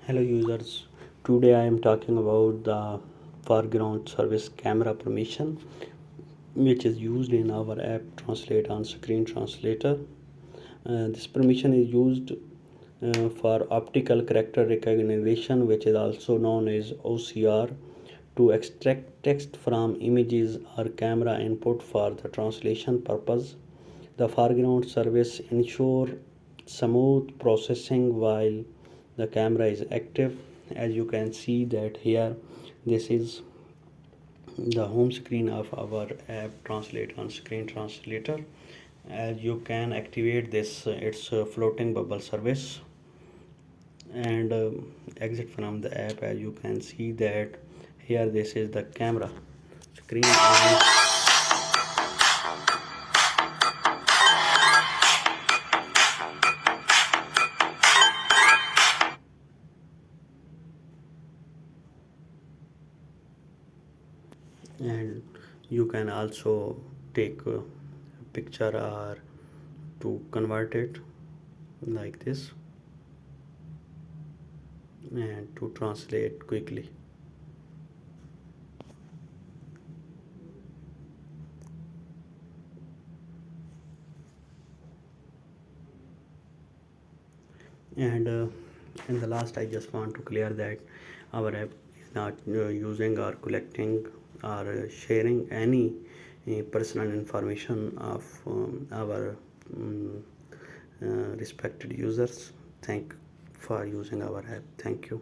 Hello users, today I am talking about the foreground service camera permission which is used in our app Translate on Screen Translator. This permission is used for optical character recognition, which is also known as OCR, to extract text from images or camera input for the translation purpose. The foreground service ensure smooth processing while the camera is active. As you can see that here, this is the home screen of our app Translate on Screen Translator. As you can activate this, it's a floating bubble service, and exit from the app. As you can see that here, this is the camera screen, and you can also take a picture or to convert it like this and to translate quickly. And in the last, I just want to clear that our app is not using or collecting or sharing any personal information of our um, respected users. Thank for using our app. Thank you.